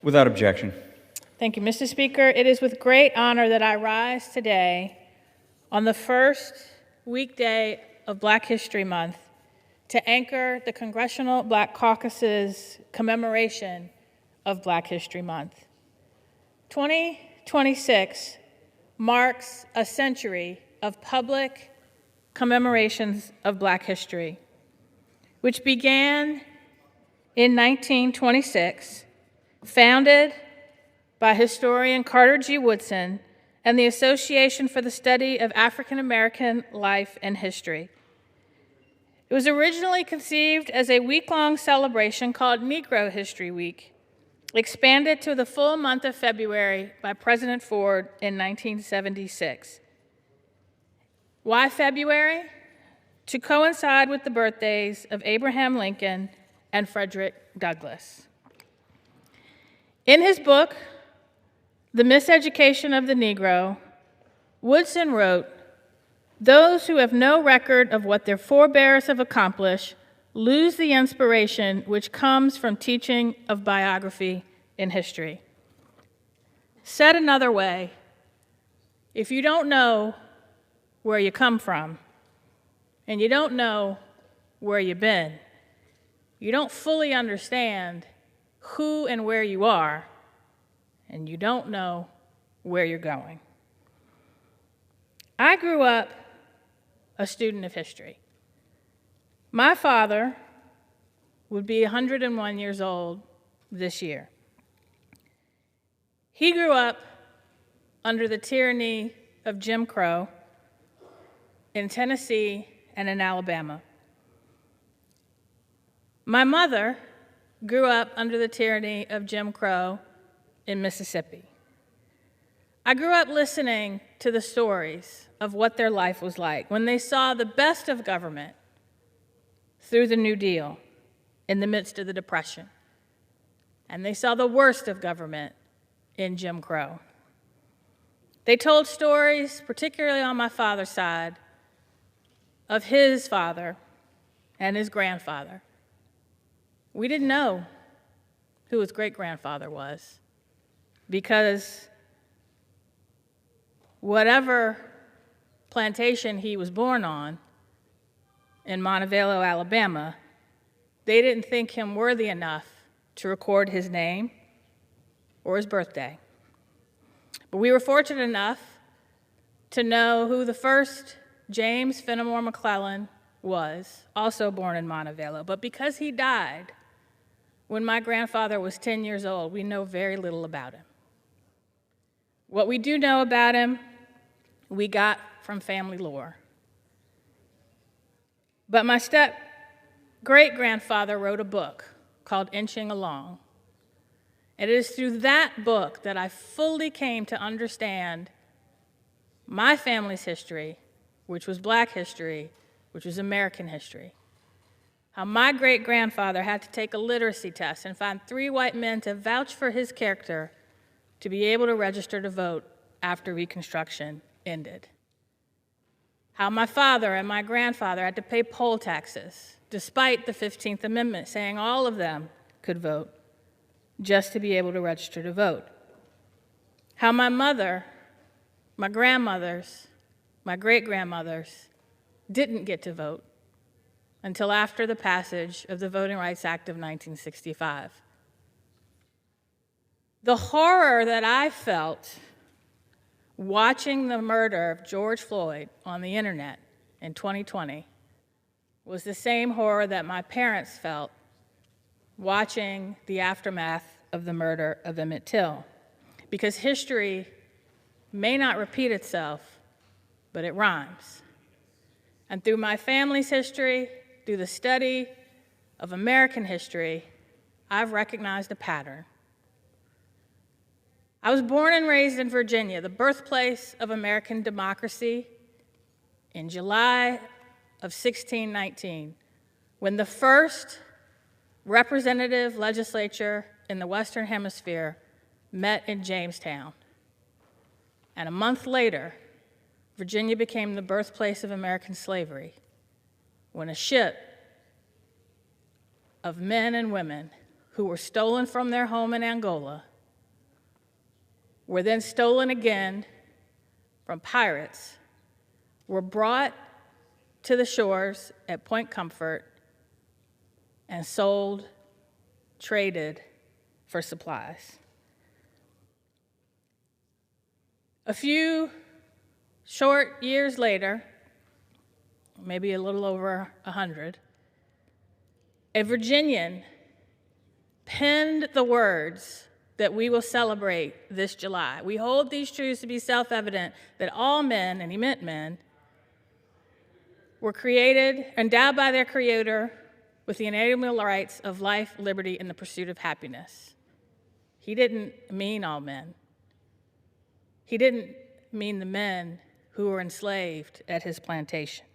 Without objection. Thank you, Mr. Speaker. It is with great honor that I rise today on the first weekday of Black History Month to anchor the Congressional Black Caucus's commemoration of Black History Month. 2026 marks a century of public commemorations of Black history, which began in 1926, founded by historian Carter G. Woodson and the Association for the Study of African American Life and History. It was originally conceived as a week-long celebration called Negro History Week, expanded to the full month of February by President Ford in 1976. Why February? To coincide with the birthdays of Abraham Lincoln and Frederick Douglass. In his book, The Miseducation of the Negro, Woodson wrote, "Those who have no record of what their forebears have accomplished lose the inspiration which comes from teaching of biography in history." Said another way, if you don't know where you come from, and you don't know where you've been, you don't fully understand who and where you are, and you don't know where you're going. I grew up a student of history. My father would be 101 years old this year. He grew up under the tyranny of Jim Crow in Tennessee and in Alabama. My mother grew up under the tyranny of Jim Crow in Mississippi. I grew up listening to the stories of what their life was like when they saw the best of government through the New Deal in the midst of the Depression, and they saw the worst of government in Jim Crow. They told stories, particularly on my father's side, of his father and his grandfather. We didn't know who his great-grandfather was, because whatever plantation he was born on in Montevallo, Alabama, they didn't think him worthy enough to record his name or his birthday. But we were fortunate enough to know who the first James Fenimore McClellan was, also born in Montevallo. But because he died when my grandfather was 10 years old, we know very little about him. What we do know about him, we got from family lore. But my step-great-grandfather wrote a book called Inching Along. And it is through that book that I fully came to understand my family's history, which was Black history, which was American history. How my great-grandfather had to take a literacy test and find 3 white men to vouch for his character to be able to register to vote after Reconstruction ended. How my father and my grandfather had to pay poll taxes, despite the 15th Amendment saying all of them could vote, just to be able to register to vote. How my mother, my grandmothers, my great-grandmothers didn't get to vote until after the passage of the Voting Rights Act of 1965. The horror that I felt watching the murder of George Floyd on the internet in 2020 was the same horror that my parents felt watching the aftermath of the murder of Emmett Till. Because history may not repeat itself, but it rhymes. And through my family's history, through the study of American history, I've recognized a pattern. I was born and raised in Virginia, the birthplace of American democracy, in July of 1619, when the first representative legislature in the Western Hemisphere met in Jamestown. And a month later, Virginia became the birthplace of American slavery, when a ship of men and women who were stolen from their home in Angola were then stolen again from pirates, were brought to the shores at Point Comfort and sold, traded for supplies. A few short years later, maybe a little over 100, a Virginian penned the words that we will celebrate this July. We hold these truths to be self-evident that all men, and he meant men, were created, endowed by their Creator with the inalienable rights of life, liberty, and the pursuit of happiness. He didn't mean all men. He didn't mean the men who were enslaved at his plantation.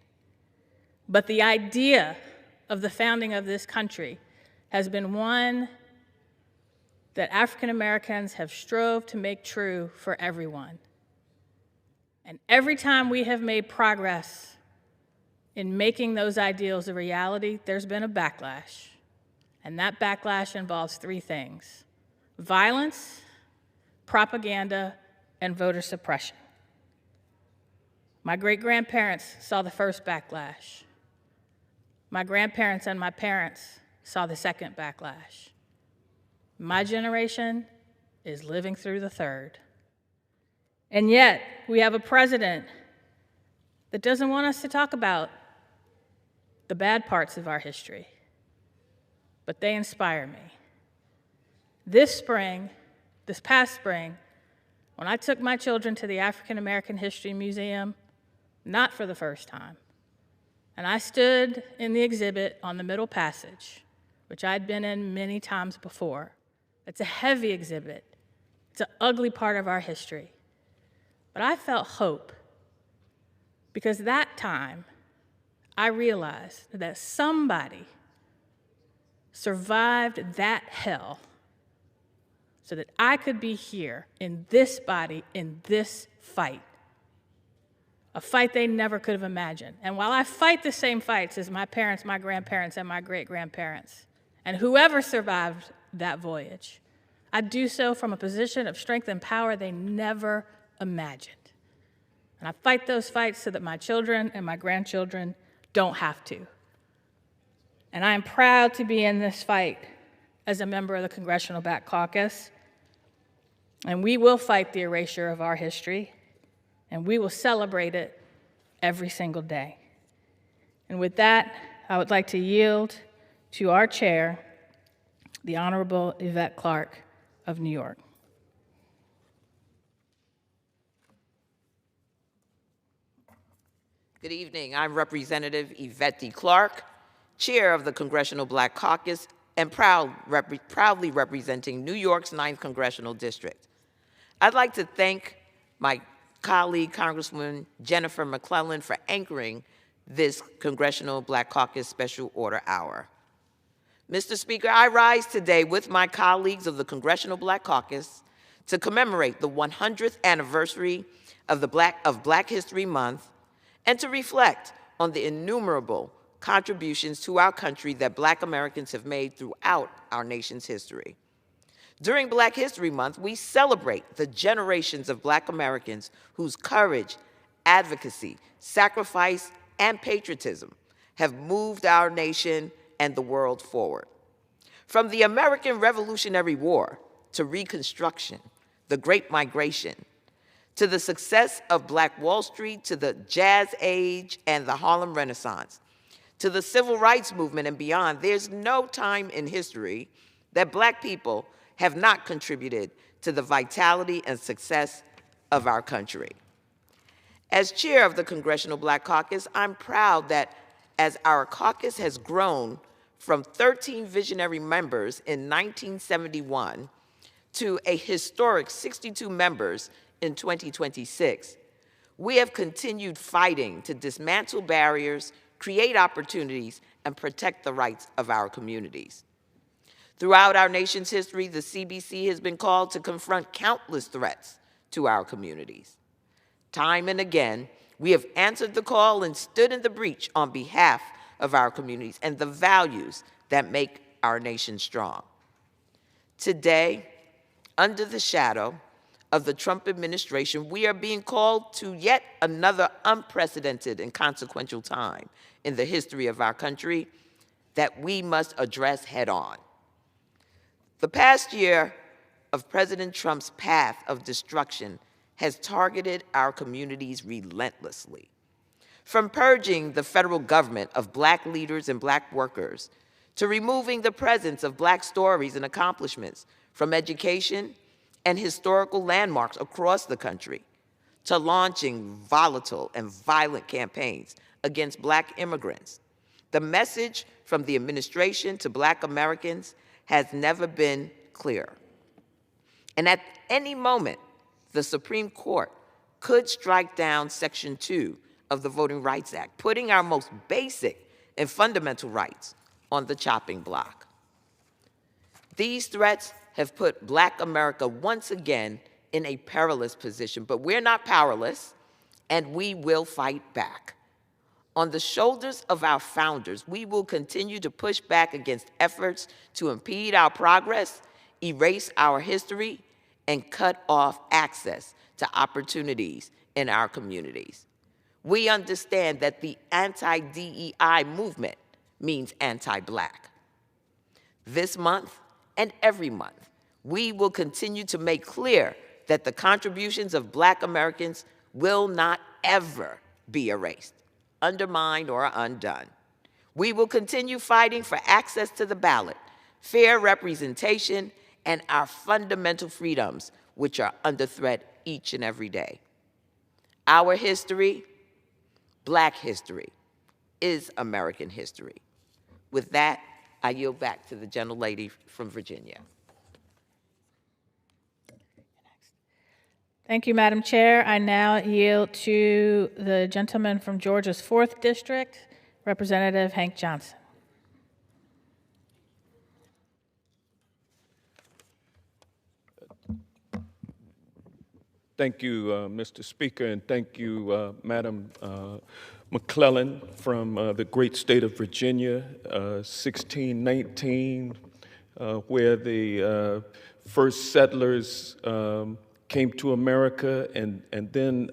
But the idea of the founding of this country has been one that African Americans have strove to make true for everyone. And every time we have made progress in making those ideals a reality, there's been a backlash. And that backlash involves three things: violence, propaganda, and voter suppression. My great-grandparents saw the first backlash. My grandparents and my parents saw the second backlash. My generation is living through the third. And yet, we have a president that doesn't want us to talk about the bad parts of our history, but they inspire me. This past spring, when I took my children to the African American History Museum, not for the first time, and I stood in the exhibit on the Middle Passage, which I'd been in many times before. It's a heavy exhibit. It's an ugly part of our history. But I felt hope, because that time I realized that somebody survived that hell so that I could be here in this body, in this fight. A fight they never could have imagined. And while I fight the same fights as my parents, my grandparents, and my great-grandparents, and whoever survived that voyage, I do so from a position of strength and power they never imagined. And I fight those fights so that my children and my grandchildren don't have to. And I am proud to be in this fight as a member of the Congressional Black Caucus. And we will fight the erasure of our history, and we will celebrate it every single day. And with that, I would like to yield to our chair, the Honorable Yvette Clarke of New York. Good evening. I'm Representative Yvette D. Clarke, Chair of the Congressional Black Caucus and proudly representing New York's 9th Congressional District. I'd like to thank my colleague, Congresswoman Jennifer McClellan, for anchoring this Congressional Black Caucus Special Order Hour. Mr. Speaker, I rise today with my colleagues of the Congressional Black Caucus to commemorate the 100th anniversary of Black History Month and to reflect on the innumerable contributions to our country that Black Americans have made throughout our nation's history. During Black History Month, we celebrate the generations of Black Americans whose courage, advocacy, sacrifice, and patriotism have moved our nation and the world forward. From the American Revolutionary War to Reconstruction, the Great Migration, to the success of Black Wall Street, to the Jazz Age and the Harlem Renaissance, to the Civil Rights Movement and beyond, there's no time in history that Black people have not contributed to the vitality and success of our country. As chair of the Congressional Black Caucus, I'm proud that as our caucus has grown from 13 visionary members in 1971 to a historic 62 members in 2026, we have continued fighting to dismantle barriers, create opportunities, and protect the rights of our communities. Throughout our nation's history, the CBC has been called to confront countless threats to our communities. Time and again, we have answered the call and stood in the breach on behalf of our communities and the values that make our nation strong. Today, under the shadow of the Trump administration, we are being called to yet another unprecedented and consequential time in the history of our country that we must address head on. The past year of President Trump's path of destruction has targeted our communities relentlessly. From purging the federal government of Black leaders and Black workers, to removing the presence of Black stories and accomplishments from education and historical landmarks across the country, to launching volatile and violent campaigns against Black immigrants. The message from the administration to Black Americans has never been clearer. And at any moment, the Supreme Court could strike down Section 2 of the Voting Rights Act, putting our most basic and fundamental rights on the chopping block. These threats have put Black America once again in a perilous position, but we're not powerless, and we will fight back. On the shoulders of our founders, we will continue to push back against efforts to impede our progress, erase our history, and cut off access to opportunities in our communities. We understand that the anti-DEI movement means anti-Black. This month and every month, we will continue to make clear that the contributions of Black Americans will not ever be erased, undermined, or undone. We will continue fighting for access to the ballot, fair representation, and our fundamental freedoms, which are under threat each and every day. Our history, Black history, is American history. With that, I yield back to the gentlelady from Virginia. Thank you, Madam Chair. I now yield to the gentleman from Georgia's 4th District, Representative Hank Johnson. Thank you, Mr. Speaker, and thank you, Madam McClellan from the great state of Virginia, 1619, where the first settlers came to America, and then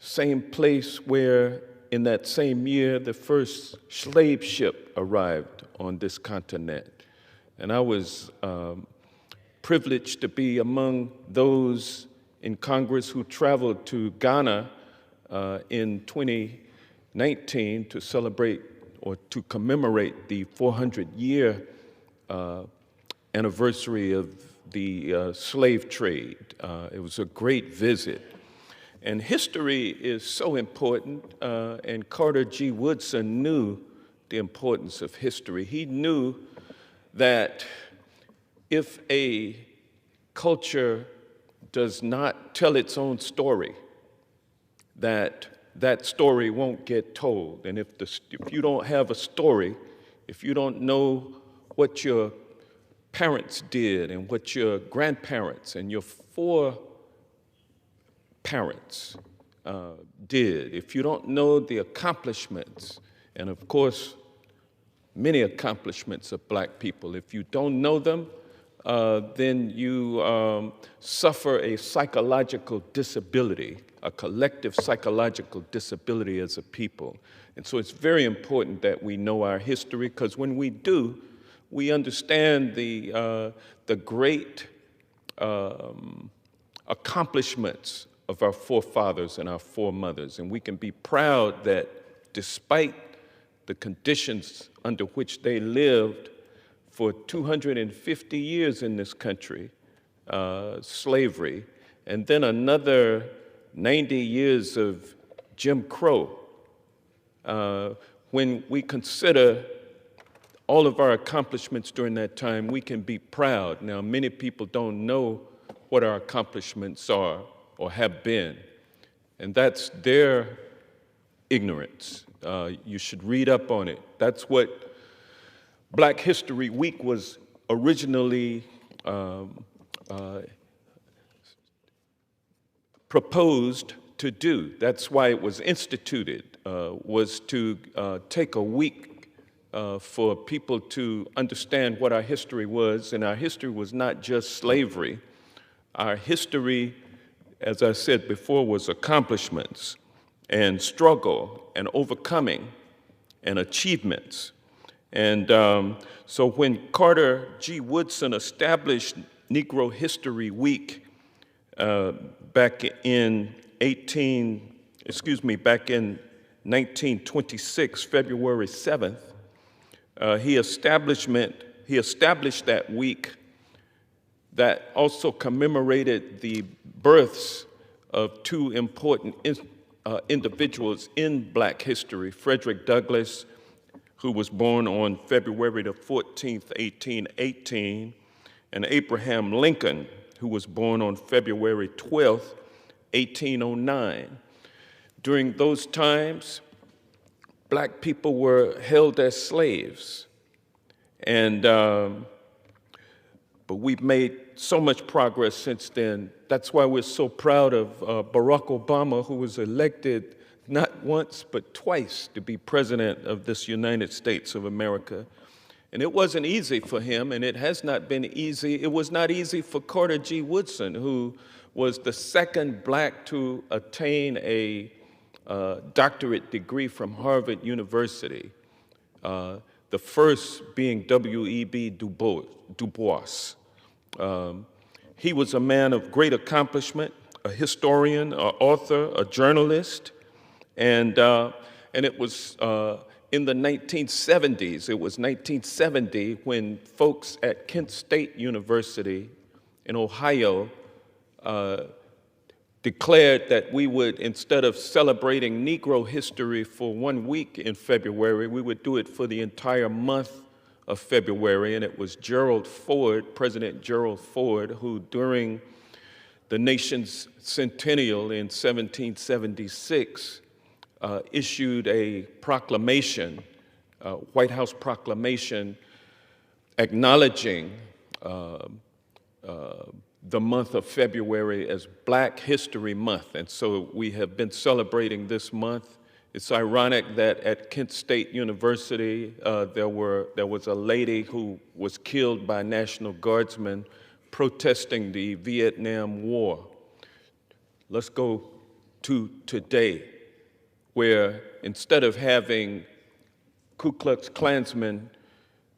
same place where in that same year the first slave ship arrived on this continent. And I was privileged to be among those in Congress who traveled to Ghana in 2019 to celebrate or to commemorate the 400-year anniversary of the slave trade. It was a great visit. And history is so important, and Carter G. Woodson knew the importance of history. He knew that if a culture does not tell its own story, that story won't get told. And if you don't have a story, if you don't know what your parents did and what your grandparents and your foreparents did, if you don't know the accomplishments, and of course, many accomplishments of Black people, if you don't know them, then you suffer a psychological disability, a collective psychological disability as a people. And so it's very important that we know our history, because when we do, we understand the great accomplishments of our forefathers and our foremothers. And we can be proud that despite the conditions under which they lived for 250 years in this country, slavery, and then another 90 years of Jim Crow. When we consider all of our accomplishments during that time, we can be proud. Now, many people don't know what our accomplishments are or have been, and that's their ignorance. You should read up on it. That's what Black History Week was originally proposed to do. That's why it was instituted, was to take a week for people to understand what our history was. And our history was not just slavery. Our history, as I said before, was accomplishments and struggle and overcoming and achievements. And so when Carter G. Woodson established Negro History Week back in 1926, February 7th, he established that week that also commemorated the births of two important individuals in Black history, Frederick Douglass, who was born on February the 14th, 1818, and Abraham Lincoln, who was born on February 12th, 1809. During those times, Black people were held as slaves, and but we've made so much progress since then. That's why we're so proud of Barack Obama, who was elected not once but twice to be president of this United States of America. And it wasn't easy for him, and it has not been easy. It was not easy for Carter G. Woodson, who was the second Black to attain a doctorate degree from Harvard University, the first being W.E.B. Du Bois. He was a man of great accomplishment, a historian, an author, a journalist, and it was in the 1970s. It was 1970 when folks at Kent State University in Ohio declared that we would, instead of celebrating Negro history for 1 week in February, we would do it for the entire month of February. And it was President Gerald Ford, who during the nation's centennial in 1776 issued a proclamation, White House proclamation, acknowledging the month of February as Black History Month. And so we have been celebrating this month. It's ironic that at Kent State University, there was a lady who was killed by National Guardsmen protesting the Vietnam War. Let's go to today, where instead of having Ku Klux Klansmen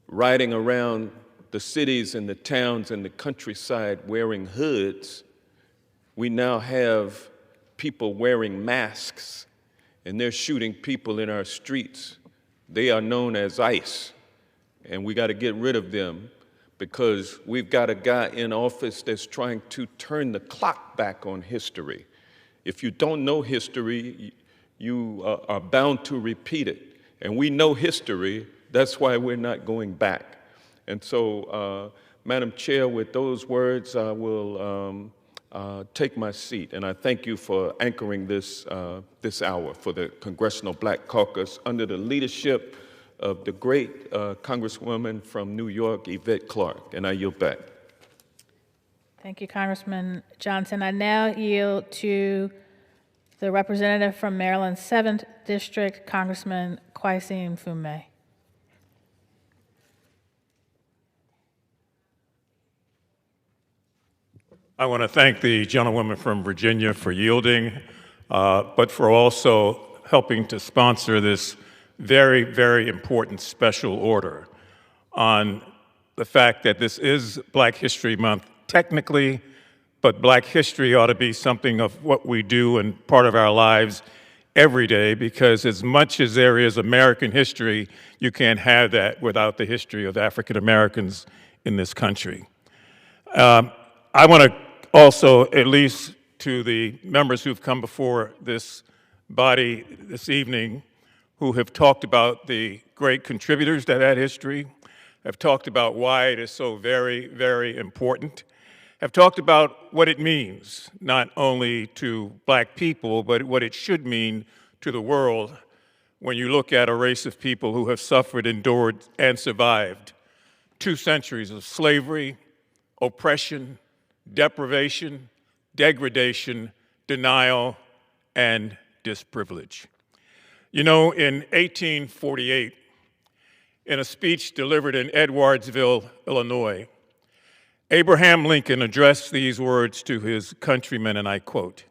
riding around the cities and the towns and the countryside wearing hoods, we now have people wearing masks, and they're shooting people in our streets. They are known as ICE, and we got to get rid of them because we've got a guy in office that's trying to turn the clock back on history. If you don't know history, you are bound to repeat it. And we know history, that's why we're not going back. And so, Madam Chair, with those words, I will take my seat. And I thank you for anchoring this hour for the Congressional Black Caucus under the leadership of the great Congresswoman from New York, Yvette Clarke. And I yield back. Thank you, Congressman Johnson. I now yield to the representative from Maryland's 7th District, Congressman Kweisi Mfume. I want to thank the gentlewoman from Virginia for yielding, but for also helping to sponsor this very, very important special order on the fact that this is Black History Month technically, but Black history ought to be something of what we do and part of our lives every day, because as much as there is American history, you can't have that without the history of African Americans in this country. I want to also, at least to the members who've come before this body this evening, who have talked about the great contributors to that history, have talked about why it is so very, very important, have talked about what it means, not only to Black people, but what it should mean to the world when you look at a race of people who have suffered, endured, and survived 2 centuries of slavery, oppression, deprivation, degradation, denial, and disprivilege. You know, in 1848, in a speech delivered in Edwardsville, Illinois, Abraham Lincoln addressed these words to his countrymen, and I quote,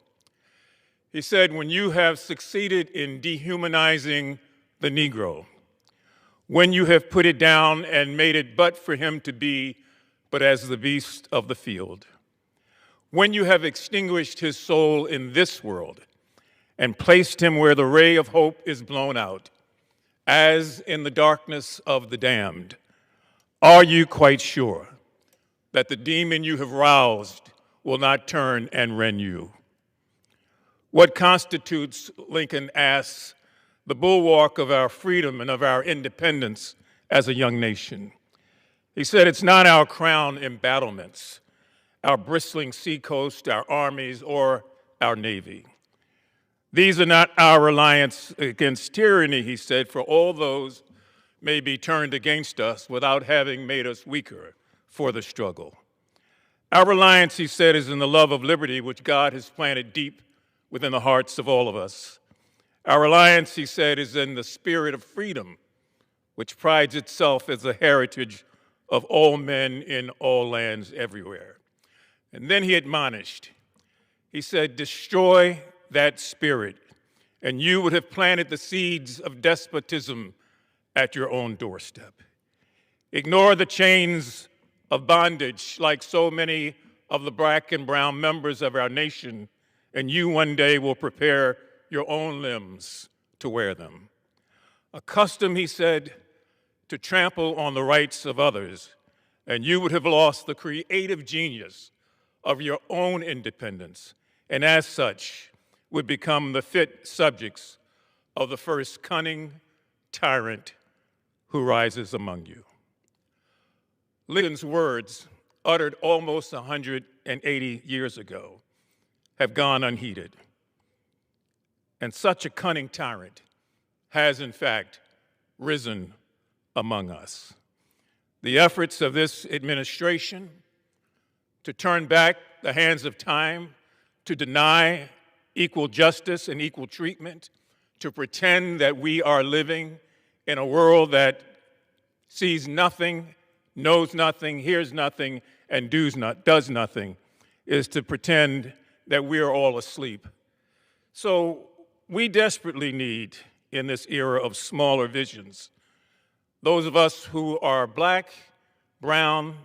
he said, "When you have succeeded in dehumanizing the Negro, when you have put it down and made it but for him to be but as the beast of the field, when you have extinguished his soul in this world and placed him where the ray of hope is blown out, as in the darkness of the damned, are you quite sure that the demon you have roused will not turn and rend you?" What constitutes, Lincoln asks, the bulwark of our freedom and of our independence as a young nation? He said, it's not our crown embattlements, our bristling seacoast, our armies, or our navy. These are not our reliance against tyranny, he said, for all those may be turned against us without having made us weaker for the struggle. Our reliance, he said, is in the love of liberty which God has planted deep within the hearts of all of us. Our reliance, he said, is in the spirit of freedom, which prides itself as the heritage of all men in all lands everywhere. And then he admonished, he said, destroy that spirit, and you would have planted the seeds of despotism at your own doorstep. Ignore the chains of bondage like so many of the black and brown members of our nation, and you one day will prepare your own limbs to wear them. Accustomed, he said, to trample on the rights of others, and you would have lost the creative genius of your own independence, and as such, would become the fit subjects of the first cunning tyrant who rises among you. Lincoln's words, uttered almost 180 years ago, have gone unheeded. And such a cunning tyrant has, in fact, risen among us. The efforts of this administration to turn back the hands of time, to deny equal justice and equal treatment, to pretend that we are living in a world that sees nothing, knows nothing, hears nothing, and does nothing, is to pretend that we are all asleep. So we desperately need, in this era of smaller visions, those of us who are black, brown,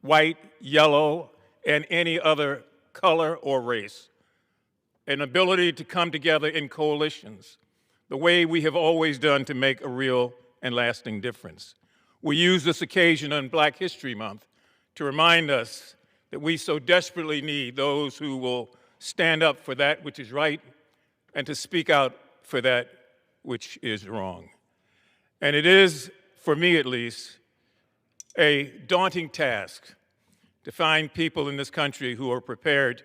white, yellow, and any other color or race, an ability to come together in coalitions, the way we have always done to make a real and lasting difference. We use this occasion on Black History Month to remind us that we so desperately need those who will stand up for that which is right and to speak out for that which is wrong. And it is, for me at least, a daunting task to find people in this country who are prepared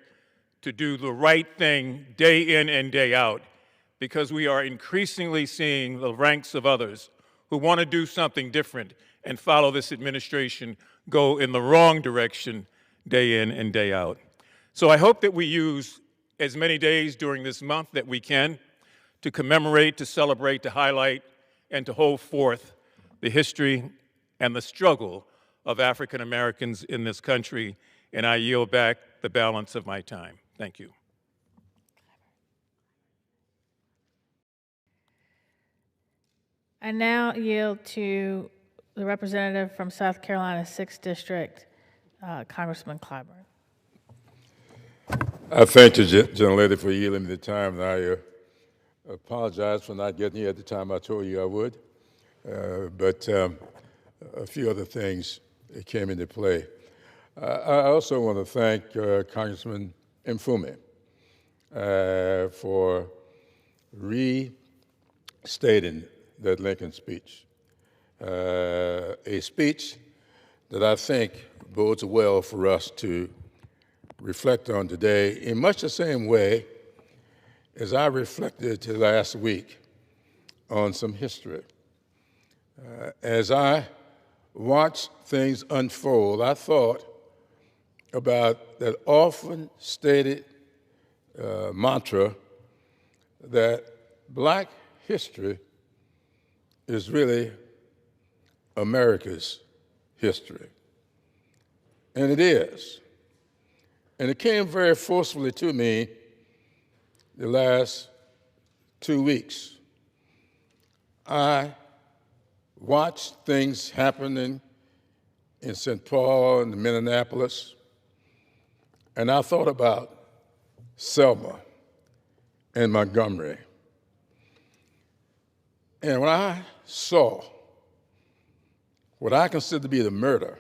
to do the right thing day in and day out, because we are increasingly seeing the ranks of others who want to do something different and follow this administration go in the wrong direction day in and day out. So I hope that we use as many days during this month that we can to commemorate, to celebrate, to highlight, and to hold forth the history and the struggle of African Americans in this country, and I yield back the balance of my time. Thank you. I now yield to the representative from South Carolina's 6th District, Congressman Clyburn. I thank the gentlelady for yielding me the time, and I apologize for not getting here at the time I told you I would, but a few other things that came into play. I also want to thank Congressman Mfume for restating that Lincoln speech, a speech that I think bodes well for us to reflect on today in much the same way as I reflected last week on some history. As I watched things unfold, I thought about that often stated mantra that Black history is really America's history. and it is. And it came very forcefully to me the last 2 weeks. I watched things happening in St. Paul and Minneapolis, and I thought about Selma and Montgomery. And when I saw what I consider to be the murder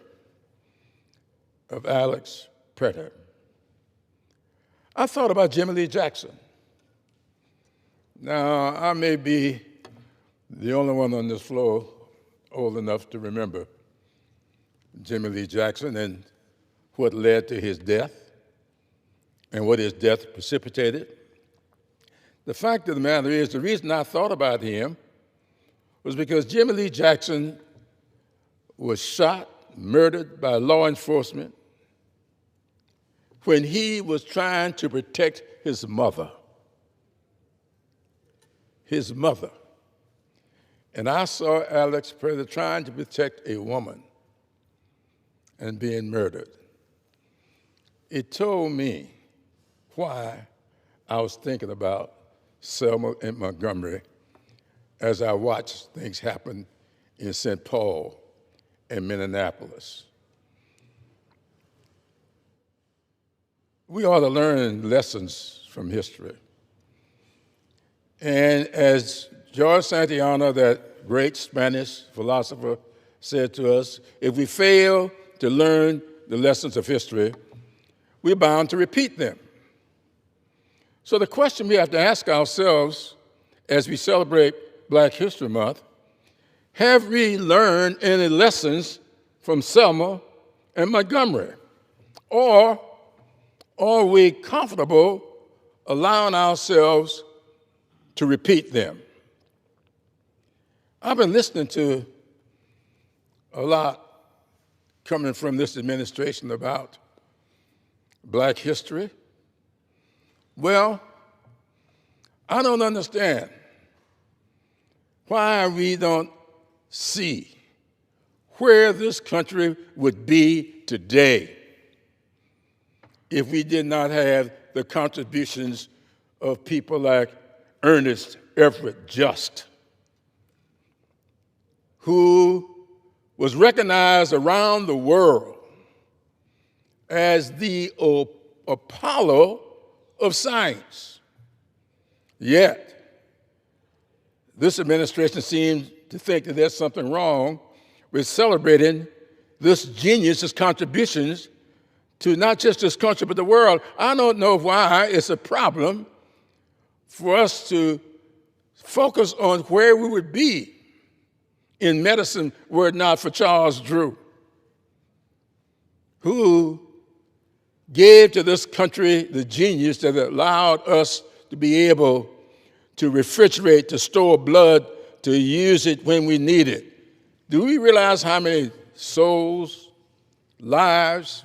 of Alex Pretter, I thought about Jimmy Lee Jackson. Now, I may be the only one on this floor old enough to remember Jimmy Lee Jackson and what led to his death and what his death precipitated. The fact of the matter is, the reason I thought about him was because Jimmy Lee Jackson was shot, murdered by law enforcement when he was trying to protect his mother. His mother. And I saw Alex Pretter trying to protect a woman and being murdered. It told me why I was thinking about Selma and Montgomery as I watched things happen in St. Paul and Minneapolis. We ought to learn lessons from history. And as George Santayana, that great Spanish philosopher, said to us, if we fail to learn the lessons of history, we're bound to repeat them. So the question we have to ask ourselves as we celebrate Black History Month, have we learned any lessons from Selma and Montgomery? Or are we comfortable allowing ourselves to repeat them? I've been listening to a lot coming from this administration about Black history. Well, I don't understand why we don't see where this country would be today if we did not have the contributions of people like Ernest Everett Just, who was recognized around the world as the Apollo of science. Yet, this administration seems to think that there's something wrong with celebrating this genius's contributions to not just this country, but the world. I don't know why it's a problem for us to focus on where we would be in medicine were it not for Charles Drew, who gave to this country the genius that allowed us to be able to refrigerate, to store blood, to use it when we need it. Do we realize how many souls, lives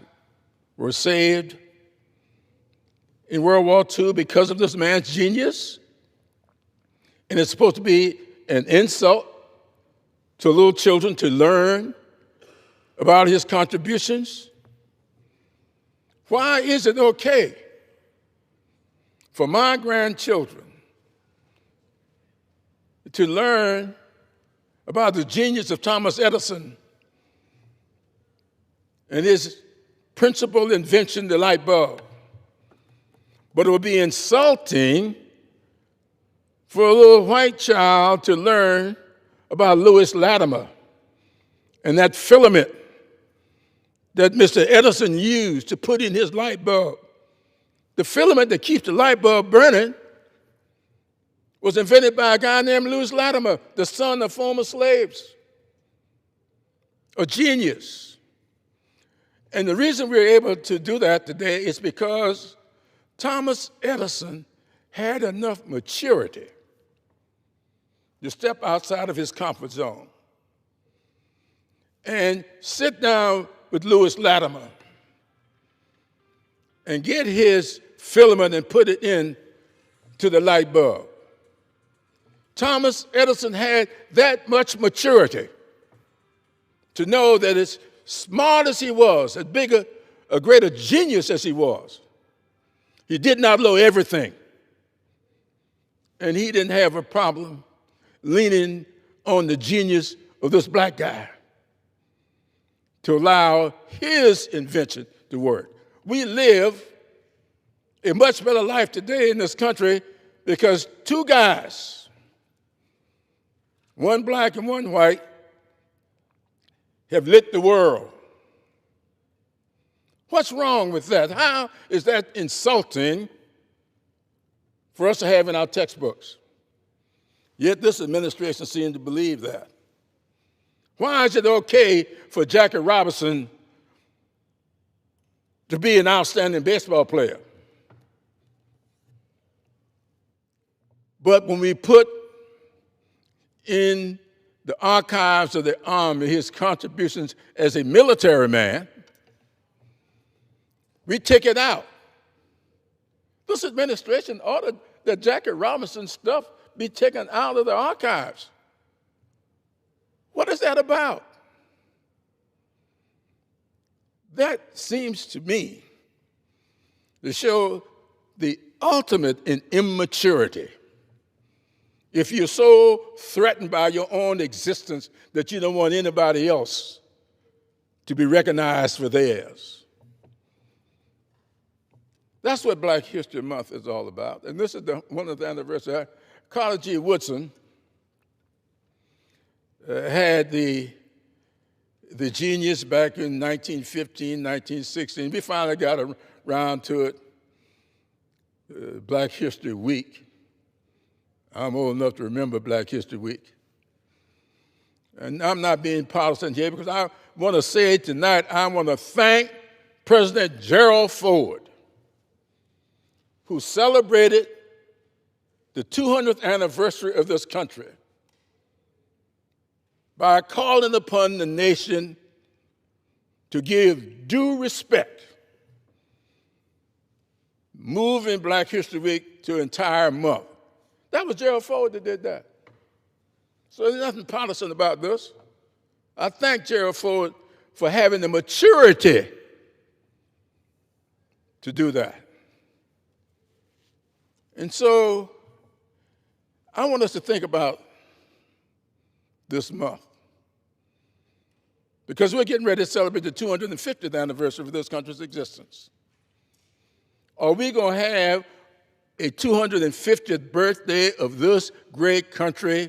were saved in World War II because of this man's genius? And it's supposed to be an insult to little children to learn about his contributions? Why is it okay for my grandchildren to learn about the genius of Thomas Edison and his principal invention, the light bulb, but it would be insulting for a little white child to learn about Lewis Latimer and that filament that Mr. Edison used to put in his light bulb? The filament that keeps the light bulb burning was invented by a guy named Lewis Latimer, the son of former slaves, a genius. And the reason we're able to do that today is because Thomas Edison had enough maturity to step outside of his comfort zone and sit down with Lewis Latimer and get his filament and put it in to the light bulb. Thomas Edison had that much maturity to know that as smart as he was, as big a greater genius as he was, he did not know everything. And he didn't have a problem leaning on the genius of this black guy to allow his invention to work. We live a much better life today in this country because two guys, one black and one white, have lit the world. What's wrong with that? How is that insulting for us to have in our textbooks? Yet this administration seems to believe that. Why is it okay for Jackie Robinson to be an outstanding baseball player? But when we put in the archives of the Army his contributions as a military man, we take it out. This administration ordered that Jackie Robinson stuff be taken out of the archives. What is that about? That seems to me to show the ultimate in immaturity. If you're so threatened by your own existence that you don't want anybody else to be recognized for theirs. That's what Black History Month is all about. And this is one of the anniversaries. Carter G. Woodson had the genius back in 1915, 1916. We finally got around to it, Black History Week. I'm old enough to remember Black History Week. And I'm not being partisan here because I want to say tonight, I want to thank President Gerald Ford, who celebrated the 200th anniversary of this country by calling upon the nation to give due respect, moving Black History Week to an entire month. That was Gerald Ford that did that. So there's nothing partisan about this. I thank Gerald Ford for having the maturity to do that. And so I want us to think about this month, because we're getting ready to celebrate the 250th anniversary of this country's existence. Are we going to have a 250th birthday of this great country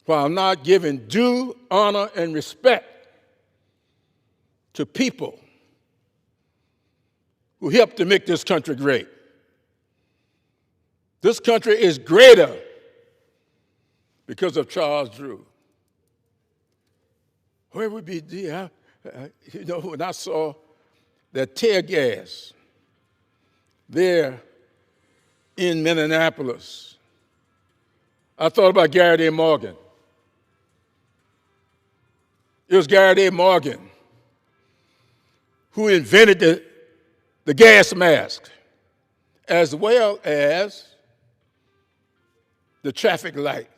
while not giving due honor and respect to people who helped to make this country great? This country is greater because of Charles Drew. Where would be, when I saw that tear gas there in Minneapolis, I thought about Garrett A. Morgan. It was Garrett A. Morgan who invented the gas mask, as well as the traffic light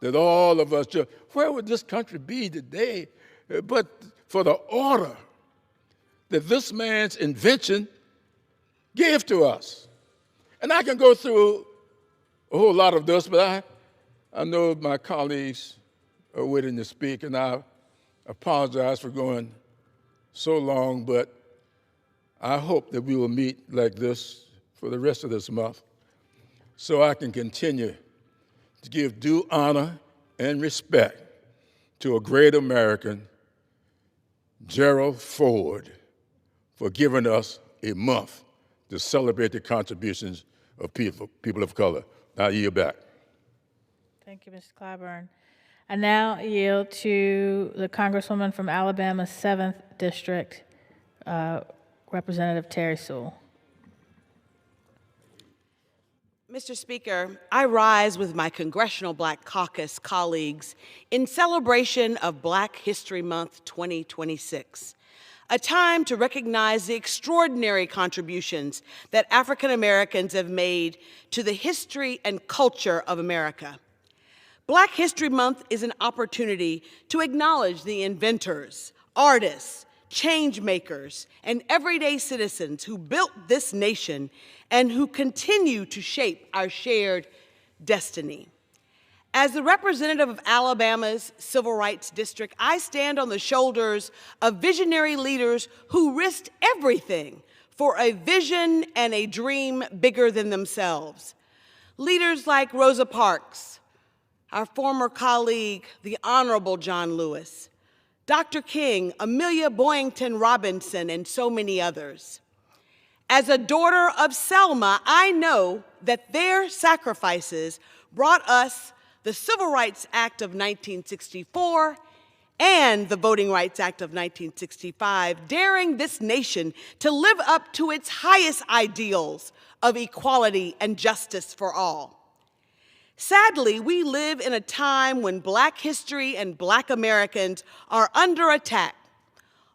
that all of us just, where would this country be today but for the order that this man's invention gave to us? And I can go through a whole lot of this, but I know my colleagues are waiting to speak, and I apologize for going so long, but I hope that we will meet like this for the rest of this month so I can continue to give due honor and respect to a great American, Gerald Ford, for giving us a month to celebrate the contributions of people of color. Now, yield back. Thank you, Mr. Clyburn. I now yield to the Congresswoman from Alabama's 7th District, Representative Terry Sewell. Mr. Speaker, I rise with my Congressional Black Caucus colleagues in celebration of Black History Month 2026, a time to recognize the extraordinary contributions that African Americans have made to the history and culture of America. Black History Month is an opportunity to acknowledge the inventors, artists, change makers, and everyday citizens who built this nation and who continue to shape our shared destiny. As the representative of Alabama's Civil Rights District, I stand on the shoulders of visionary leaders who risked everything for a vision and a dream bigger than themselves. Leaders like Rosa Parks, our former colleague, the Honorable John Lewis, Dr. King, Amelia Boynton Robinson, and so many others. As a daughter of Selma, I know that their sacrifices brought us the Civil Rights Act of 1964 and the Voting Rights Act of 1965, daring this nation to live up to its highest ideals of equality and justice for all. Sadly, we live in a time when Black history and Black Americans are under attack.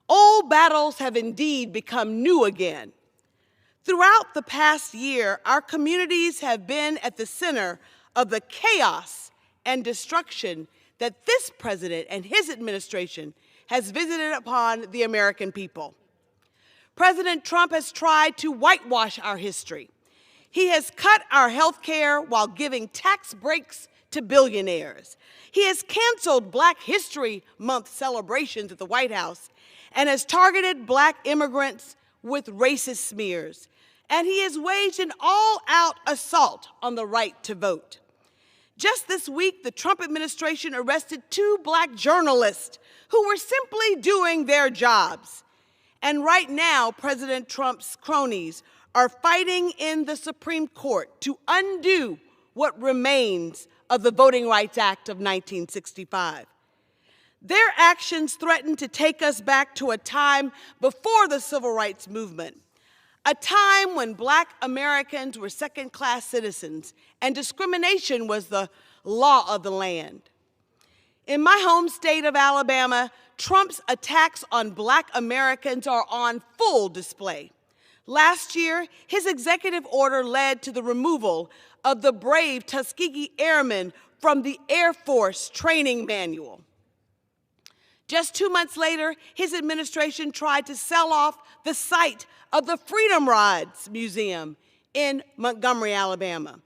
Old battles have indeed become new again. Throughout the past year, our communities have been at the center of the chaos and destruction that this president and his administration has visited upon the American people. President Trump has tried to whitewash our history. He has cut our health care while giving tax breaks to billionaires. He has canceled Black History Month celebrations at the White House and has targeted Black immigrants with racist smears. And he has waged an all-out assault on the right to vote. Just this week, the Trump administration arrested 2 Black journalists who were simply doing their jobs. And right now, President Trump's cronies are fighting in the Supreme Court to undo what remains of the Voting Rights Act of 1965. Their actions threaten to take us back to a time before the Civil Rights Movement, a time when Black Americans were second-class citizens and discrimination was the law of the land. In my home state of Alabama, Trump's attacks on Black Americans are on full display. Last year, his executive order led to the removal of the brave Tuskegee Airmen from the Air Force training manual. Just 2 months later, his administration tried to sell off the site of the Freedom Rides Museum in Montgomery, Alabama.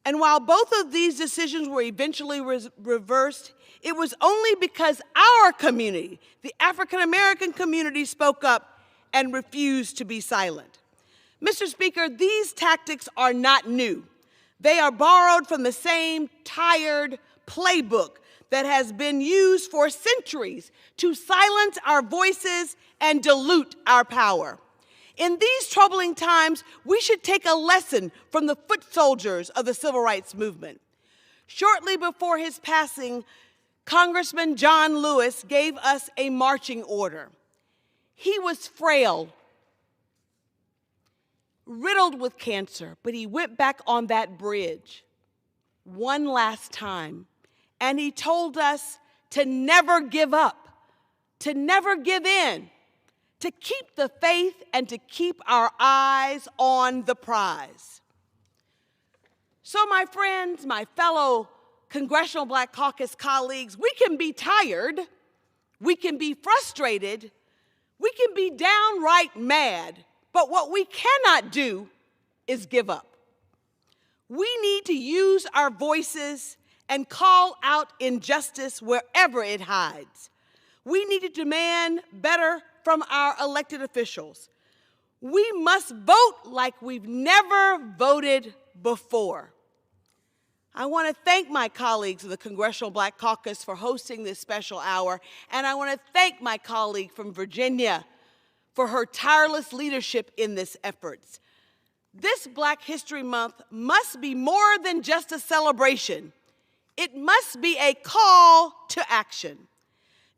And while both of these decisions were eventually reversed, it was only because our community, the African American community, spoke up and refused to be silent. Mr. Speaker, these tactics are not new. They are borrowed from the same tired playbook that has been used for centuries to silence our voices and dilute our power. In these troubling times, we should take a lesson from the foot soldiers of the Civil Rights Movement. Shortly before his passing, Congressman John Lewis gave us a marching order. He was frail, riddled with cancer, but he went back on that bridge one last time, and he told us to never give up, to never give in, to keep the faith and to keep our eyes on the prize. So my friends, my fellow Congressional Black Caucus colleagues, we can be tired, we can be frustrated, we can be downright mad, but what we cannot do is give up. We need to use our voices and call out injustice wherever it hides. We need to demand better from our elected officials. We must vote like we've never voted before. I want to thank my colleagues of the Congressional Black Caucus for hosting this special hour, and I want to thank my colleague from Virginia for her tireless leadership in this effort. This Black History Month must be more than just a celebration. It must be a call to action.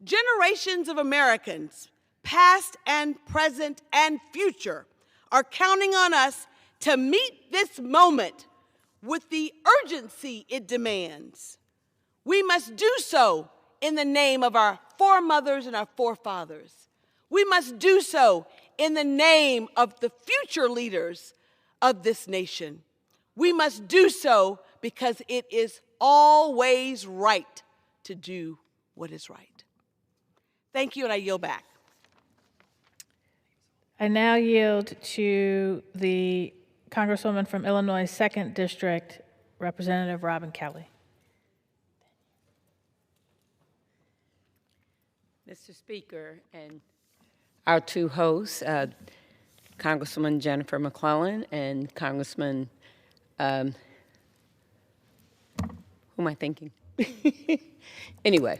Generations of Americans, past and present and future, are counting on us to meet this moment with the urgency it demands. We must do so in the name of our foremothers and our forefathers. We must do so in the name of the future leaders of this nation. We must do so because it is always right to do what is right. Thank you, and I yield back. I now yield to the Congresswoman from Illinois' 2nd District, Representative Robin Kelly. Mr. Speaker, and our two hosts, Congresswoman Jennifer McClellan and Congressman, who am I thinking? Anyway,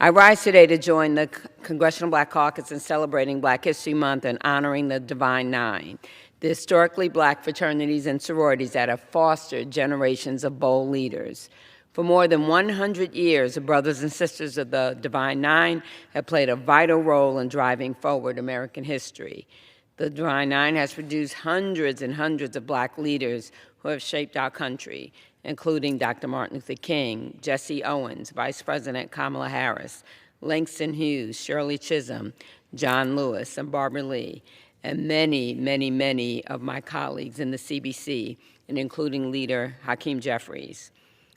I rise today to join the Congressional Black Caucus in celebrating Black History Month and honoring the Divine Nine, the historically Black fraternities and sororities that have fostered generations of bold leaders. For more than 100 years, the brothers and sisters of the Divine Nine have played a vital role in driving forward American history. The Divine Nine has produced hundreds and hundreds of Black leaders who have shaped our country, including Dr. Martin Luther King, Jesse Owens, Vice President Kamala Harris, Langston Hughes, Shirley Chisholm, John Lewis, and Barbara Lee, and many, many, many of my colleagues in the CBC, and including leader Hakeem Jeffries.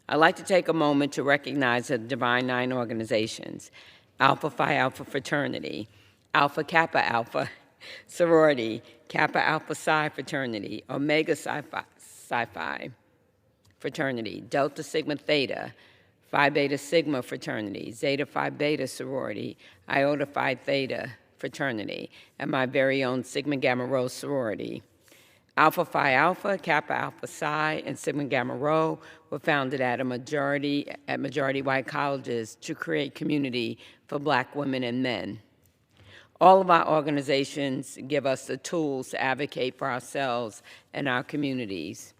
I'd like to take a moment to recognize the Divine Nine organizations: Alpha Phi Alpha Fraternity, Alpha Kappa Alpha Sorority, Kappa Alpha Psi Fraternity, Omega Psi Phi Fraternity, Delta Sigma Theta, Phi Beta Sigma Fraternity, Zeta Phi Beta Sorority, Iota Phi Theta Fraternity, and my very own Sigma Gamma Rho Sorority. Alpha Phi Alpha, Kappa Alpha Psi, and Sigma Gamma Rho were founded at majority white colleges to create community for Black women and men. All of our organizations give us the tools to advocate for ourselves and our communities.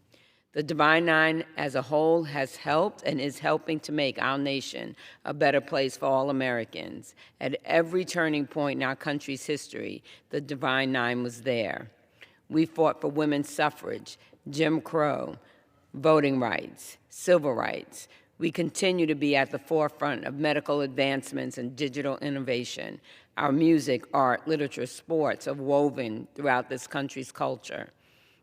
The Divine Nine as a whole has helped and is helping to make our nation a better place for all Americans. At every turning point in our country's history, the Divine Nine was there. We fought for women's suffrage, Jim Crow, voting rights, civil rights. We continue to be at the forefront of medical advancements and digital innovation. Our music, art, literature, sports are woven throughout this country's culture.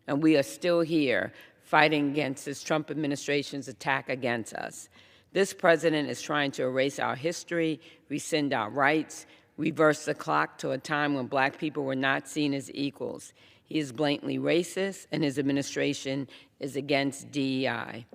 And we are still here fighting against this Trump administration's attack against us. This president is trying to erase our history, rescind our rights, reverse the clock to a time when Black people were not seen as equals. He is blatantly racist, and his administration is against DEI.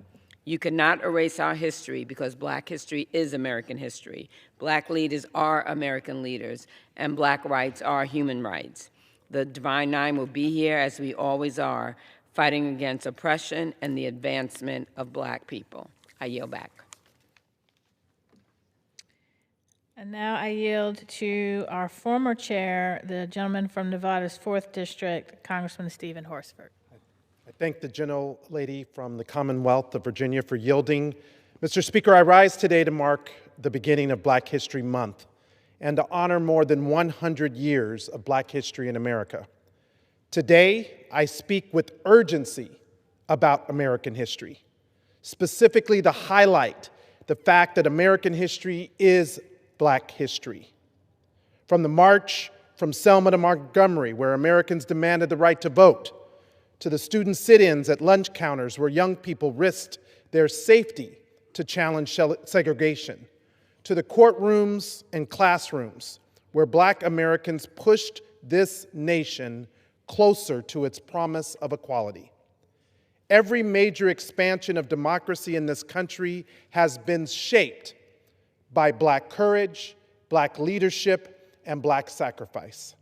You cannot erase our history because Black history is American history. Black leaders are American leaders, and Black rights are human rights. The Divine Nine will be here, as we always are, fighting against oppression and the advancement of Black people. I yield back. And now I yield to our former chair, the gentleman from Nevada's 4th District, Congressman Stephen Horsford. I thank the gentlelady from the Commonwealth of Virginia for yielding. Mr. Speaker, I rise today to mark the beginning of Black History Month and to honor more than 100 years of Black history in America. Today, I speak with urgency about American history, specifically to highlight the fact that American history is Black history. From the march from Selma to Montgomery, where Americans demanded the right to vote, to the student sit-ins at lunch counters where young people risked their safety to challenge segregation, to the courtrooms and classrooms where Black Americans pushed this nation closer to its promise of equality. Every major expansion of democracy in this country has been shaped by Black courage, Black leadership, and Black sacrifice.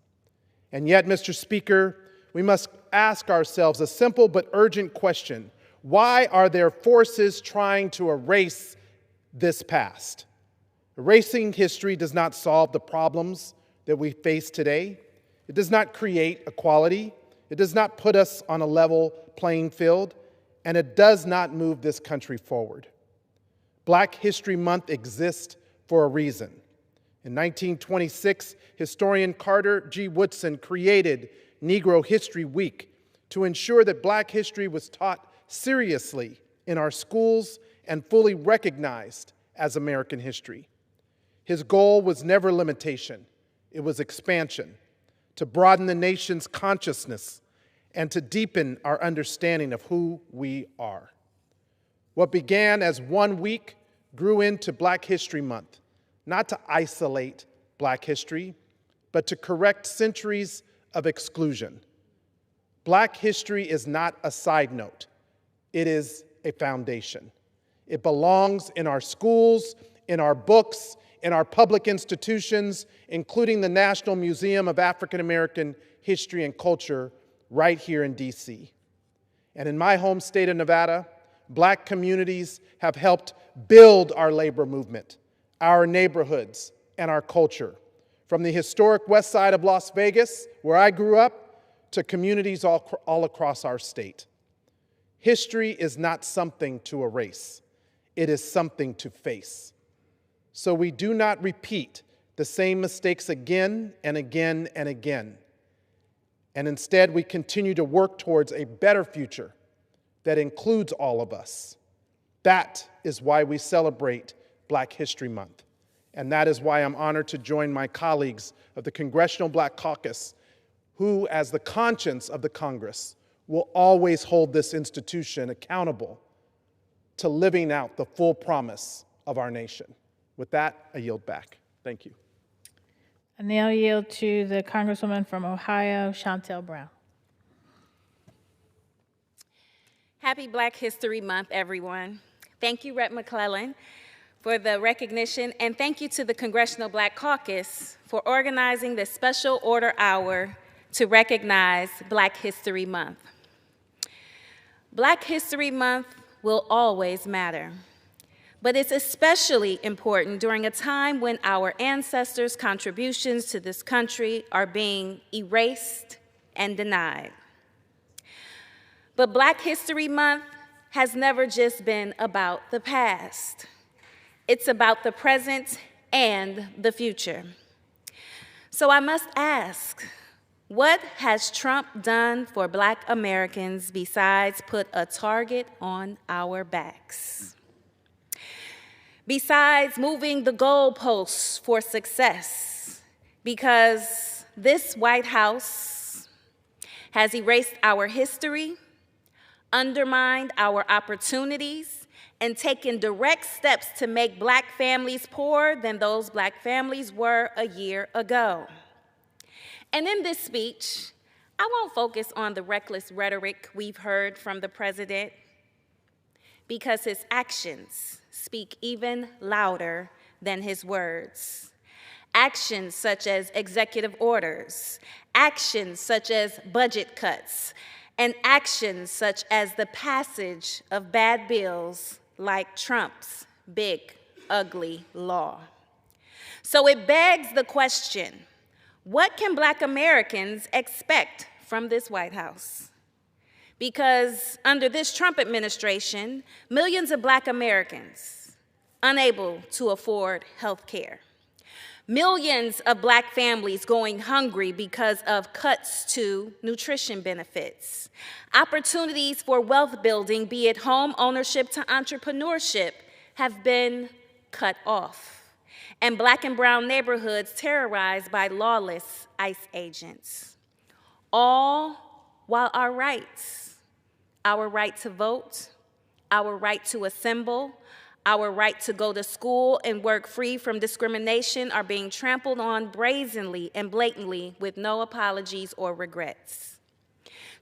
And yet, Mr. Speaker, we must ask ourselves a simple but urgent question. Why are there forces trying to erase this past? Erasing history does not solve the problems that we face today. It does not create equality. It does not put us on a level playing field. And it does not move this country forward. Black History Month exists for a reason. In 1926, historian Carter G. Woodson created Negro History Week to ensure that Black history was taught seriously in our schools and fully recognized as American history. His goal was never limitation, it was expansion, to broaden the nation's consciousness and to deepen our understanding of who we are. What began as 1 week grew into Black History Month, not to isolate Black history, but to correct centuries of exclusion. Black history is not a side note. It is a foundation. It belongs in our schools, in our books, in our public institutions, including the National Museum of African American History and Culture right here in DC. And in my home state of Nevada, Black communities have helped build our labor movement, our neighborhoods, and our culture. From the historic west side of Las Vegas, where I grew up, to communities all across our state. History is not something to erase. It is something to face. So we do not repeat the same mistakes again and again and again. And instead, we continue to work towards a better future that includes all of us. That is why we celebrate Black History Month. And that is why I'm honored to join my colleagues of the Congressional Black Caucus, who, as the conscience of the Congress, will always hold this institution accountable to living out the full promise of our nation. With that, I yield back. Thank you. I now yield to the Congresswoman from Ohio, Shontel Brown. Happy Black History Month, everyone. Thank you, Rep. McClellan, for the recognition, and thank you to the Congressional Black Caucus for organizing this special order hour to recognize Black History Month. Black History Month will always matter, but it's especially important during a time when our ancestors' contributions to this country are being erased and denied. But Black History Month has never just been about the past. It's about the present and the future. So I must ask, what has Trump done for Black Americans besides put a target on our backs? Besides moving the goalposts for success, because this White House has erased our history, undermined our opportunities, and taken direct steps to make Black families poorer than those Black families were a year ago. And in this speech, I won't focus on the reckless rhetoric we've heard from the president, because his actions speak even louder than his words. Actions such as executive orders, actions such as budget cuts, and actions such as the passage of bad bills like Trump's big, ugly law. So it begs the question, what can Black Americans expect from this White House? Because under this Trump administration, millions of Black Americans unable to afford health care. Millions of Black families going hungry because of cuts to nutrition benefits. Opportunities for wealth building, be it home ownership to entrepreneurship, have been cut off. And Black and brown neighborhoods terrorized by lawless ICE agents. All while our right to vote, our right to assemble, our right to go to school and work free from discrimination are being trampled on brazenly and blatantly with no apologies or regrets.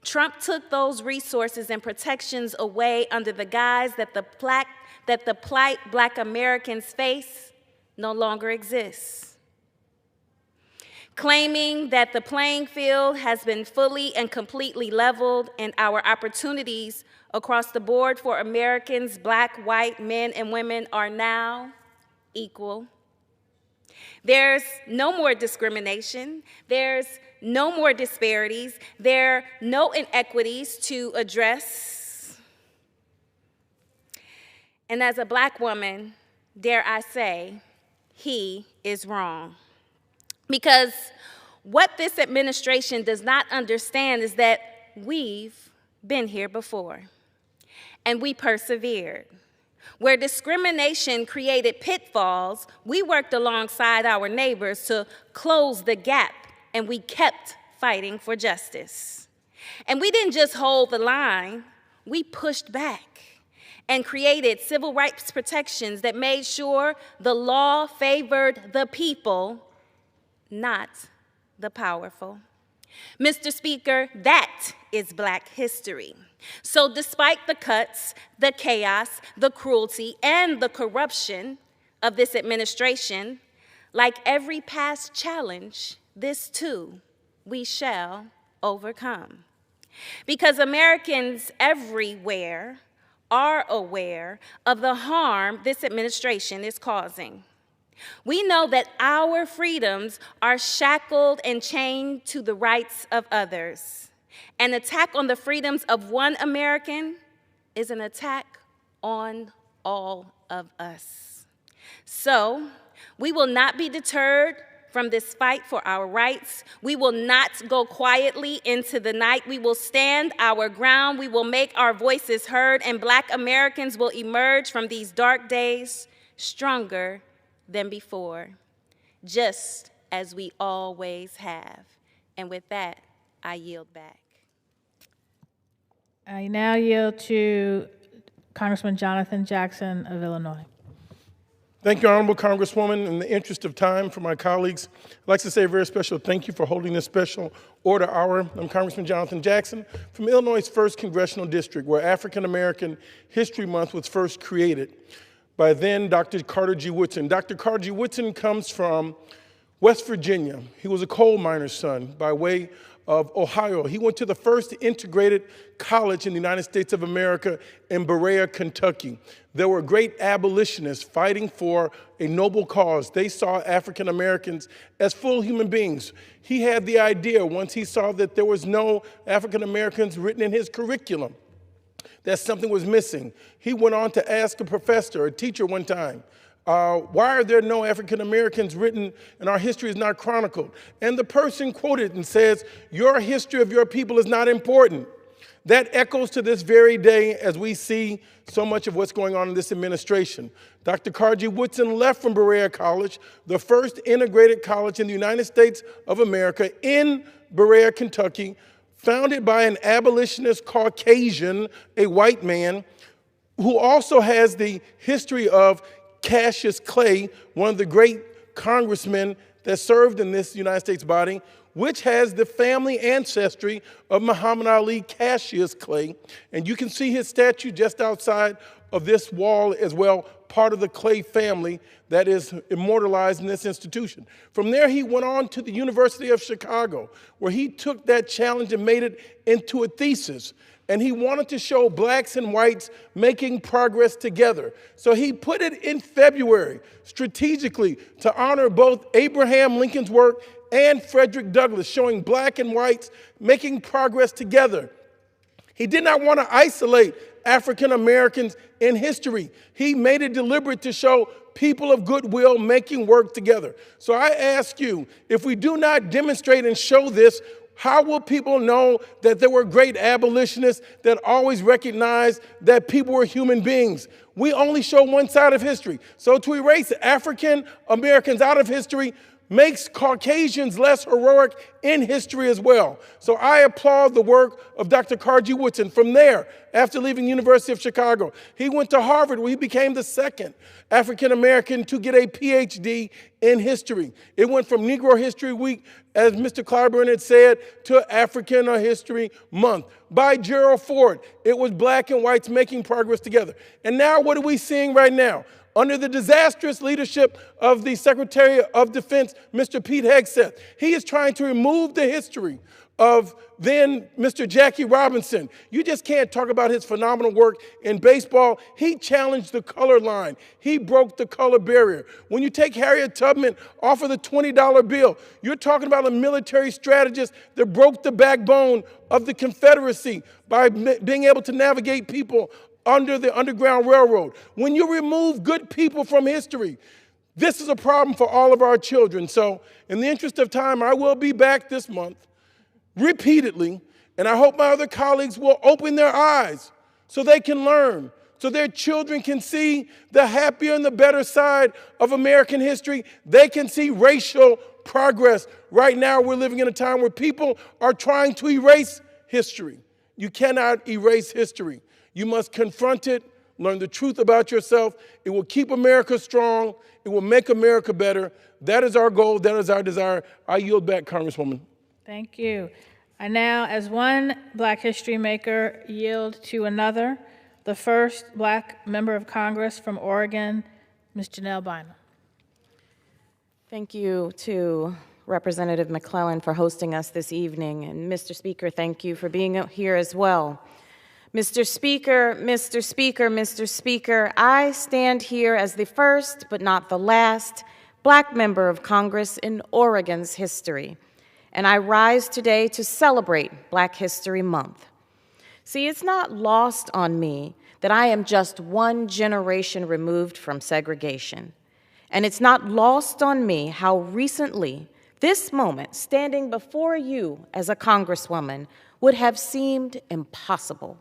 Trump took those resources and protections away under the guise that the plight Black Americans face no longer exists. Claiming that the playing field has been fully and completely leveled and our opportunities across the board for Americans, Black, white, men, and women are now equal. There's no more discrimination. There's no more disparities. There are no inequities to address. And as a Black woman, dare I say, he is wrong. Because what this administration does not understand is that we've been here before. And we persevered. Where discrimination created pitfalls, we worked alongside our neighbors to close the gap, and we kept fighting for justice. And we didn't just hold the line, we pushed back and created civil rights protections that made sure the law favored the people, not the powerful. Mr. Speaker, that is Black history. So despite the cuts, the chaos, the cruelty, and the corruption of this administration, like every past challenge, this too we shall overcome. Because Americans everywhere are aware of the harm this administration is causing. We know that our freedoms are shackled and chained to the rights of others. An attack on the freedoms of one American is an attack on all of us. So, we will not be deterred from this fight for our rights. We will not go quietly into the night. We will stand our ground. We will make our voices heard, and Black Americans will emerge from these dark days stronger than before, just as we always have. And with that, I yield back. I now yield to Congressman Jonathan Jackson of Illinois. Thank you, Honorable Congresswoman. In the interest of time for my colleagues, I'd like to say a very special thank you for holding this special order hour. I'm Congressman Jonathan Jackson from Illinois' 1st Congressional District, where African American History Month was first created by then Dr. Carter G. Woodson. Dr. Carter G. Woodson comes from West Virginia. He was a coal miner's son by way of Ohio. He went to the first integrated college in the United States of America in Berea, Kentucky. There were great abolitionists fighting for a noble cause. They saw African Americans as full human beings. He had the idea, once he saw that there was no African Americans written in his curriculum, that something was missing. He went on to ask a professor, a teacher one time, why are there no African Americans written and our history is not chronicled? And the person quoted and says, your history of your people is not important. That echoes to this very day as we see so much of what's going on in this administration. Dr. Carter G. Woodson left from Berea College, the first integrated college in the United States of America in Berea, Kentucky, founded by an abolitionist Caucasian, a white man, who also has the history of Cassius Clay, one of the great congressmen that served in this United States body, which has the family ancestry of Muhammad Ali Cassius Clay. And you can see his statue just outside of this wall as well, part of the Clay family that is immortalized in this institution. From there, he went on to the University of Chicago, where he took that challenge and made it into a thesis. And he wanted to show blacks and whites making progress together. So he put it in February, strategically, to honor both Abraham Lincoln's work and Frederick Douglass, showing black and whites making progress together. He did not want to isolate African Americans in history. He made it deliberate to show people of goodwill making work together. So I ask you, if we do not demonstrate and show this, how will people know that there were great abolitionists that always recognized that people were human beings? We only show one side of history. So to erase African Americans out of history makes Caucasians less heroic in history as well. So I applaud the work of Dr. Carter G. Woodson. From there, after leaving University of Chicago, he went to Harvard, where he became the second African American to get a PhD in history. It went from Negro History Week, as Mr. Clyburn had said, to African History Month. By Gerald Ford, it was black and whites making progress together. And now what are we seeing right now? Under the disastrous leadership of the Secretary of Defense, Mr. Pete Hegseth, he is trying to remove the history of then Mr. Jackie Robinson. You just can't talk about his phenomenal work in baseball. He challenged the color line. He broke the color barrier. When you take Harriet Tubman off of the $20 bill, you're talking about a military strategist that broke the backbone of the Confederacy by being able to navigate people under the Underground Railroad. When you remove good people from history, this is a problem for all of our children. So in the interest of time, I will be back this month repeatedly, and I hope my other colleagues will open their eyes so they can learn, so their children can see the happier and the better side of American history. They can see racial progress. Right now, we're living in a time where people are trying to erase history. You cannot erase history. You must confront it, learn the truth about yourself. It will keep America strong. It will make America better. That is our goal. That is our desire. I yield back, Congresswoman. Thank you. I now, as one Black history maker, yield to another, the first Black member of Congress from Oregon, Ms. Janelle Bynum. Thank you to Representative McClellan for hosting us this evening. And Mr. Speaker, thank you for being here as well. Mr. Speaker, Mr. Speaker, Mr. Speaker, I stand here as the first, but not the last, Black member of Congress in Oregon's history. And I rise today to celebrate Black History Month. See, it's not lost on me that I am just one generation removed from segregation. And it's not lost on me how recently this moment, standing before you as a Congresswoman, would have seemed impossible.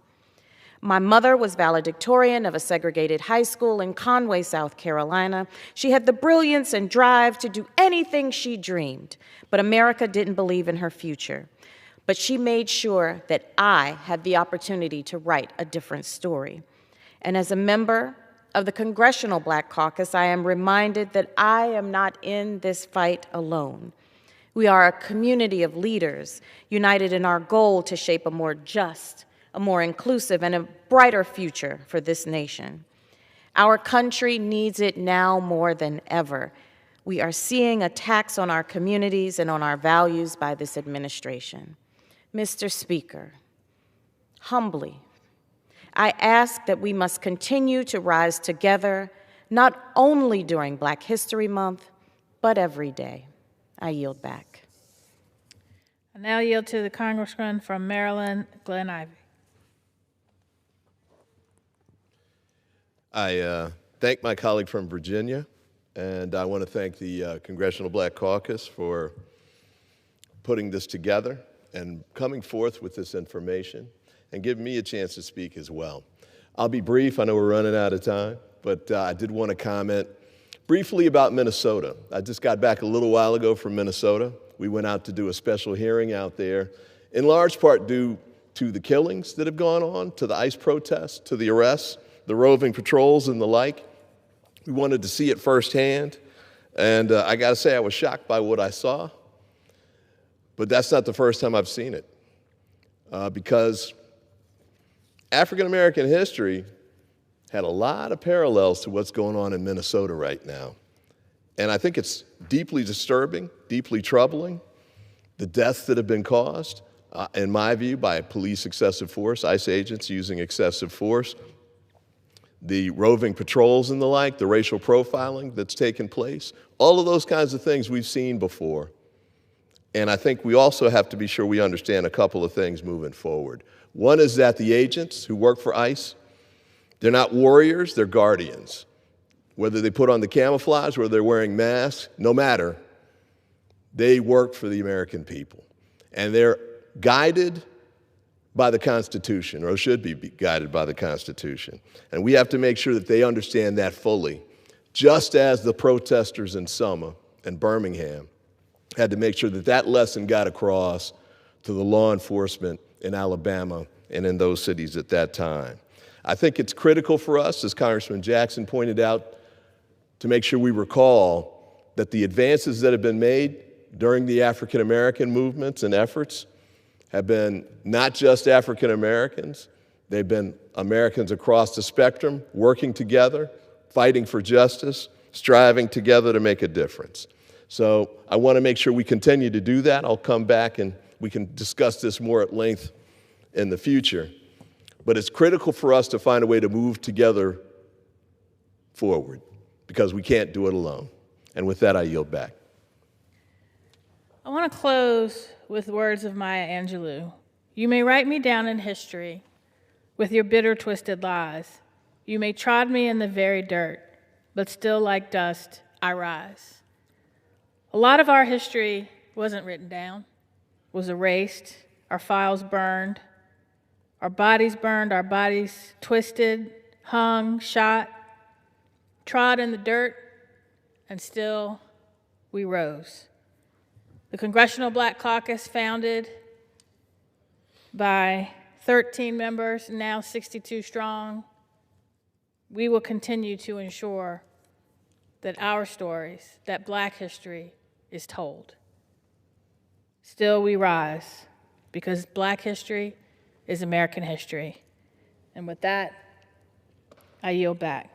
My mother was valedictorian of a segregated high school in Conway, South Carolina. She had the brilliance and drive to do anything she dreamed, but America didn't believe in her future. But she made sure that I had the opportunity to write a different story. And as a member of the Congressional Black Caucus, I am reminded that I am not in this fight alone. We are a community of leaders united in our goal to shape a more just, a more inclusive, and a brighter future for this nation. Our country needs it now more than ever. We are seeing attacks on our communities and on our values by this administration. Mr. Speaker, humbly, I ask that we must continue to rise together, not only during Black History Month, but every day. I yield back. I now yield to the Congressman from Maryland, Glenn Ivey. I thank my colleague from Virginia, and I want to thank the Congressional Black Caucus for putting this together and coming forth with this information and giving me a chance to speak as well. I'll be brief. I know we're running out of time, but I did want to comment briefly about Minnesota. I just got back a little while ago from Minnesota. We went out to do a special hearing out there, in large part due to the killings that have gone on, to the ICE protests, to the arrests, the roving patrols and the like. We wanted to see it firsthand, and I gotta say I was shocked by what I saw, but that's not the first time I've seen it, because African-American history had a lot of parallels to what's going on in Minnesota right now. And I think it's deeply disturbing, deeply troubling, the deaths that have been caused, in my view, by police excessive force, ICE agents using excessive force, the roving patrols and the like, the racial profiling that's taken place, all of those kinds of things we've seen before. And I think we also have to be sure we understand a couple of things moving forward. One is that the agents who work for ICE, they're not warriors, they're guardians. Whether they put on the camouflage, whether they're wearing masks, no matter, they work for the American people. And they're guided by the Constitution, or should be guided by the Constitution. And we have to make sure that they understand that fully, just as the protesters in Selma and Birmingham had to make sure that that lesson got across to the law enforcement in Alabama and in those cities at that time. I think it's critical for us, as Congressman Jackson pointed out, to make sure we recall that the advances that have been made during the African American movements and efforts have been not just African Americans, they've been Americans across the spectrum working together, fighting for justice, striving together to make a difference. So I want to make sure we continue to do that. I'll come back and we can discuss this more at length in the future. But it's critical for us to find a way to move together forward, because we can't do it alone. And with that, I yield back. I want to close with words of Maya Angelou. You may write me down in history with your bitter, twisted lies. You may trod me in the very dirt, but still like dust, I rise. A lot of our history wasn't written down, was erased, our files burned, our bodies twisted, hung, shot, trod in the dirt, and still we rose. The Congressional Black Caucus, founded by 13 members, now 62 strong, we will continue to ensure that our stories, that Black history, is told. still we rise, because Black history is American history. And with that, I yield back.